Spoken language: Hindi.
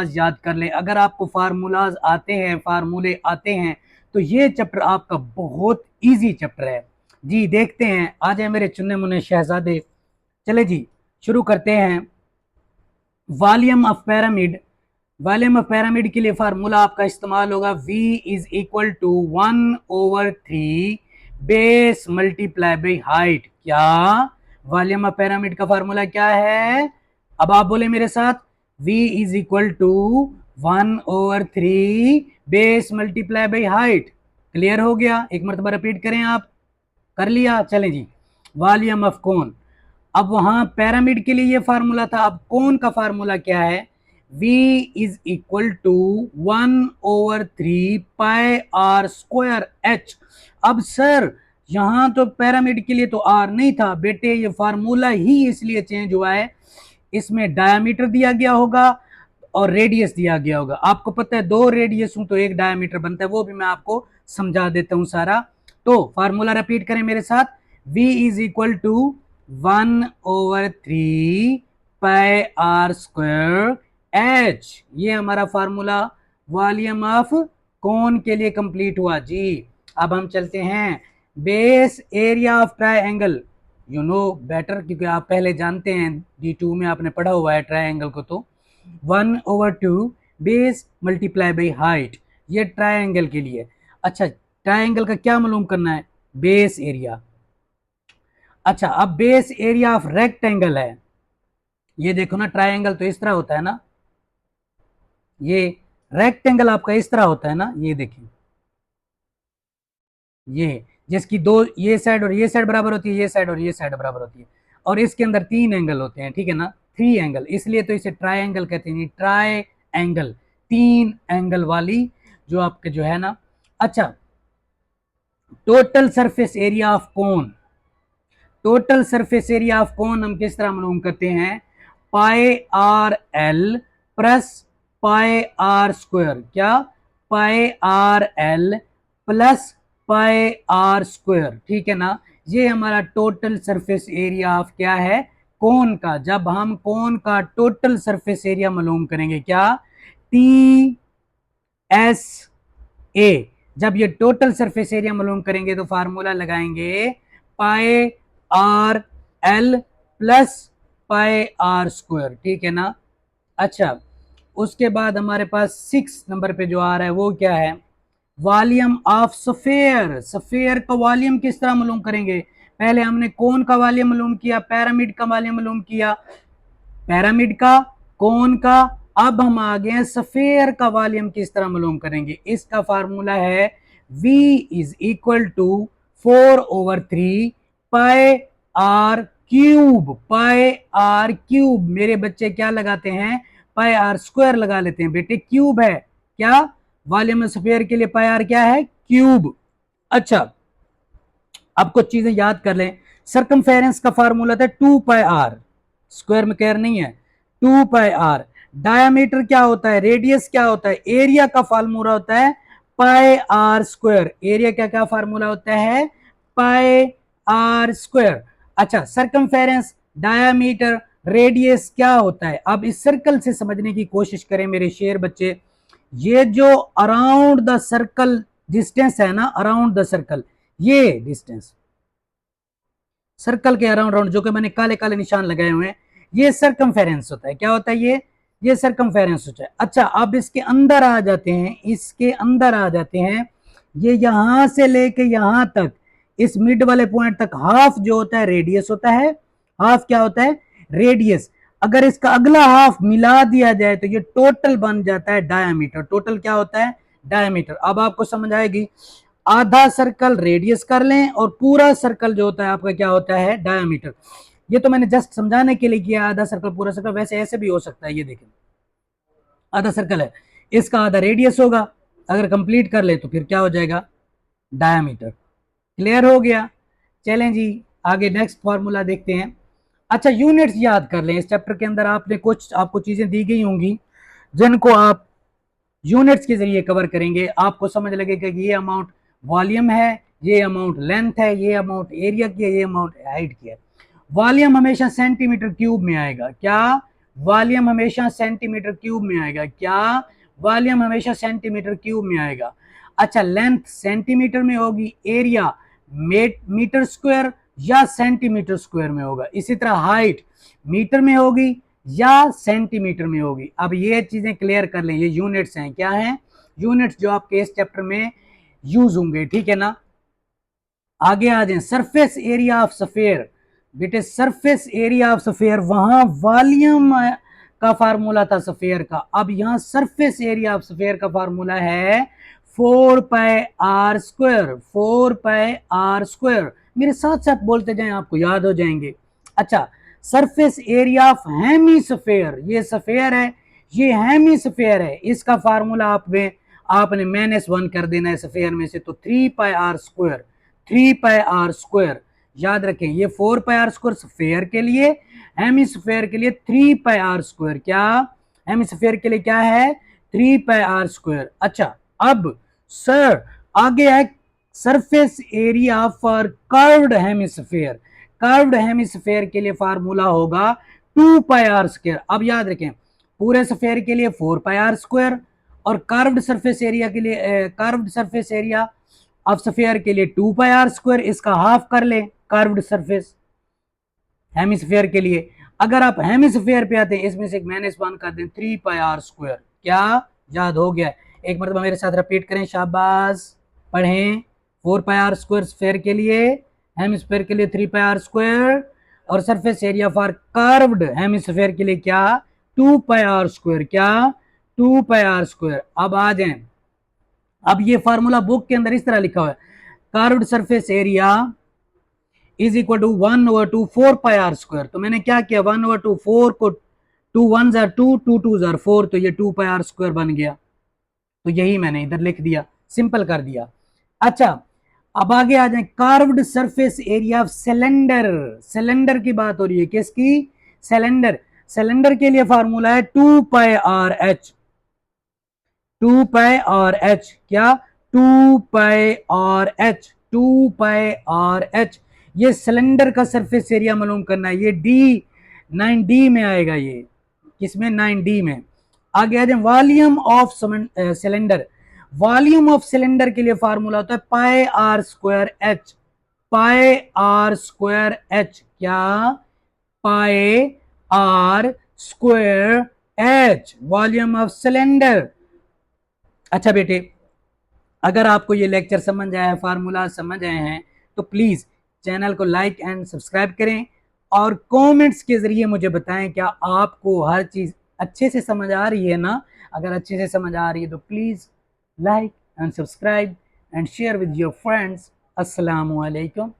याद कर लें। अगर आपको फार्मूलाज आते हैं, फार्मूले आते हैं, तो ये चैप्टर आपका बहुत इजी चैप्टर है जी। देखते हैं, आ जाए मेरे चुन्ने मुन्ने शहजादे। चले जी, शुरू करते हैं। Volume of pyramid, volume of pyramid के लिए फार्मूला आपका इस्तेमाल होगा V is equal to 1/3 base multiply by height. क्या वॉल्यूम ऑफ पिरामिड का फार्मूला क्या है? अब आप बोले मेरे साथ, V is equal to 1/3 base multiply by height. Clear हो गया? एक मरतबा रिपीट करें आप। कर लिया? चलें जी। वॉल्यूम ऑफ कोन, अब वहां पिरामिड के लिए ये फार्मूला था, अब कोन का फार्मूला क्या है? V is equal to 1/3 pi r square H। अब सर यहां तो पिरामिड के लिए तो R नहीं था बेटे, ये फार्मूला ही इसलिए चेंज हुआ है, इसमें डायमीटर दिया गया होगा और रेडियस दिया गया होगा। आपको पता है दो रेडियस हूं तो एक डायमीटर बनता है, वो भी मैं आपको समझा देता हूं सारा। तो फार्मूला रिपीट करें मेरे साथ, V is equal to 1/3 pi r square H। ये हमारा फार्मूला वॉल्यूम ऑफ कोन के लिए कंप्लीट हुआ जी। अब हम चलते हैं base area of triangle. You know better, क्योंकि आप पहले जानते हैं D2 में आपने पढ़ा हुआ है ट्रायंगल को। तो 1/2 बेस मल्टीप्लाई बाई हाइट, ये ट्रायंगल के लिए। अच्छा, ट्रायंगल का क्या मालूम करना है? Base area. अच्छा, अब बेस एरिया ऑफ रेक्टेंगल है। ये देखो ना, ट्रायंगल तो इस तरह होता है ना, ये रेक्टेंगल आपका इस तरह होता है ना, ये देखिए, ये जिसकी दो, ये साइड और ये साइड बराबर होती है, ये साइड और ये साइड बराबर होती है, और इसके अंदर 3 एंगल होते हैं, ठीक है ना, 3 एंगल, इसलिए तो इसे ट्रायंगल कहते हैं। ट्राई एंगल, 3 एंगल वाली जो आपके जो है ना। अच्छा, total surface area of cone, total surface area of cone हम किस तरह मालूम करते हैं? Pi r l plus pi r square. क्या? Pi r l plus pi r square, ठीक है ना। ये हमारा टोटल सरफेस एरिया ऑफ क्या है? कोन का। जब हम कोन का टोटल सरफेस एरिया मालूम करेंगे, क्या? T S A. जब ये टोटल सरफेस एरिया मालूम करेंगे तो फार्मूला लगाएंगे pi r l plus pi r square, ठीक है ना। अच्छा, उसके बाद हमारे पास 6 नंबर पे जो आ रहा है वो क्या है? Volume of sphere. स्फीयर का वॉल्यूम किस तरह मालूम करेंगे? पहले हमने कोन का वॉल्यूम मालूम किया, पिरामिड का वॉल्यूम मालूम किया, पिरामिड का, कोन का। अब हम आ गए स्फीयर का वॉल्यूम किस तरह मालूम करेंगे? इसका फार्मूला है V is equal to 4/3 pi r cube. Pi r cube, मेरे बच्चे क्या लगाते हैं? पाई आर स्क्वायर लगा लेते हैं बेटे, क्यूब है क्या? वॉल्यूम स्फीयर के लिए पाई आर क्या है? क्यूब। अच्छा, अब कुछ चीजें याद कर लें। सरकमफेरेंस का फार्मूला था 2 पाई आर, स्क्वायर में केयर नहीं है, 2 पाई आर। डायमीटर क्या होता है? रेडियस क्या होता है? एरिया का फार्मूला होता है पाई आर स्क्वायर। एरिया क्या क्या फार्मूला होता है? पाई आर स्क्वायर। अच्छा, सरकमफेरेंस, डायमीटर, रेडियस क्या होता है? अब इस सर्कल से समझने की कोशिश करें मेरे शेर बच्चे। ये जो अराउंड द सर्कल डिस्टेंस है ना, अराउंड द सर्कल, ये डिस्टेंस सर्कल के अराउंड राउंड जो कि मैंने काले काले निशान लगाए हुए हैं, ये सरकमफेरेंस होता है। क्या होता है ये सरकमफेरेंस होता है। अच्छा, अब इसके अंदर आ जाते हैं, इसके अंदर आ जाते हैं। ये यहां से लेके यहां तक, इस मिड वाले पॉइंट तक हाफ जो होता है रेडियस होता है। हाफ क्या होता है? रेडियस। अगर इसका अगला हाफ मिला दिया जाए तो ये टोटल बन जाता है डायमीटर। टोटल क्या होता है? डायमीटर। अब आपको समझ आएगी। आधा सर्कल रेडियस कर लें और पूरा सर्कल जो होता है आपका क्या होता है? डायमीटर। ये तो मैंने जस्ट समझाने के लिए किया, आधा सर्कल पूरा सर्कल, वैसे ऐसे भी हो सकता है। ये देखें, आधा सर्कल है, इसका आधा रेडियस होगा, अगर कंप्लीट कर ले तो फिर क्या हो जाएगा? डायमीटर। क्लियर हो गया? चलें जी, आगे नेक्स्ट फॉर्मूला देखते हैं। अच्छा, यूनिट्स याद कर लें। इस चैप्टर के अंदर आपने कुछ आपको चीजें दी गई होंगी जिनको आप यूनिट्स के जरिए कवर करेंगे। आपको समझ लगेगा कि ये अमाउंट वॉल्यूम है, ये अमाउंट लेंथ है, ये अमाउंट एरिया की है, ये अमाउंट हाइट की है। वॉल्यूम हमेशा सेंटीमीटर क्यूब में आएगा। क्या? वॉल्यूम हमेशा सेंटीमीटर क्यूब में आएगा। क्या? वॉल्यूम हमेशा सेंटीमीटर क्यूब में आएगा। अच्छा, लेंथ सेंटीमीटर में होगी, एरिया मीटर स्क्वायर या सेंटीमीटर स्क्वायर में होगा। इसी तरह हाइट मीटर में होगी या सेंटीमीटर में होगी। अब ये चीजें क्लियर कर लें, ये यूनिट्स हैं। क्या हैं? यूनिट्स जो आपके इस चैप्टर में यूज होंगे, ठीक है ना। आगे आ जाए, सरफेस एरिया ऑफ स्फीयर। बेटे सरफेस एरिया ऑफ स्फीयर, वहां वॉल्यूम का फार्मूला था स्फीयर का, अब यहां सरफेस एरिया ऑफ स्फीयर का फार्मूला है 4πr²। 4πr², मेरे साथ साथ बोलते जाएं, आपको याद हो जाएंगे। अच्छा, सरफेस एरिया ऑफ हेमीस्फीयर, ये स्फीयर है, ये हेमीस्फीयर है, इसका फार्मूला आपने -1 कर देना है स्फीयर में से, तो 3πr²। 3πr², याद रखें, ये 4πr² स्फीयर के लिए, हेमीस्फीयर के लिए 3πr²। क्या? हेमीस्फीयर के लिए क्या है? 3πr²। अच्छा, अब सर आगे है surface area for curved hemisphere. Curved hemisphere के लिए फार्मूला होगा 2πr²। अब याद रखें, पूरे स्फीयर के लिए 4πr² और कर्व्ड सरफेस एरिया के लिए, curved surface area of sphere के लिए 2πr²। इसका हाफ कर ले कर्व्ड सरफेस हेमिस्फीयर के लिए। अगर आप हेमिस्फीयर पे आते हैं, इसमें से -1 कर दें, 3πr²। क्या? याद हो गया? एक मरतबा मेरे साथ रिपीट करें, शाबाश, पढ़ें। 4πr² स्फीयर के लिए, हेमिस्फीयर के लिए 3πr², और surface area for curved hemisphere के लिए क्या? 2πr²। क्या? 2πr²। अब आ जाए, अब ये फार्मूला बुक के अंदर इस तरह लिखा हुआ है, curved surface area is equal to 1/2 4πr²। तो मैंने क्या किया, 1/2 4 को 2 1 जार 2 2 2 जार 4, तो ये 2πr² बन गया। तो यही मैंने इधर लिख दिया, सिंपल कर दिया। अच्छा, अब आगे आ जाए, carved surface area of cylinder. Cylinder की बात हो रही है, किसकी? सिलेंडर। सिलेंडर के लिए फार्मूला है 2πrh। 2πrh। क्या? 2πrh। 2πrh, ये सिलेंडर का सरफेस एरिया मालूम करना है। ये D9D में आएगा, ये किसमें? 9D में। आगे आ जाए, volume of cylinder. Volume of cylinder के लिए फार्मूला होता है πr²h। πr²h। क्या? πr²h, volume of cylinder. अच्छा बेटे, अगर आपको ये लेक्चर समझ आया है, फार्मूला समझ आए हैं, तो प्लीज चैनल को लाइक एंड सब्सक्राइब करें और कमेंट्स के जरिए मुझे बताएं क्या आपको हर चीज अच्छे से समझ आ रही है ना। अगर अच्छे से समझ आ रही है तो please like and subscribe and share with your friends. अस्सलामु अलैकुम।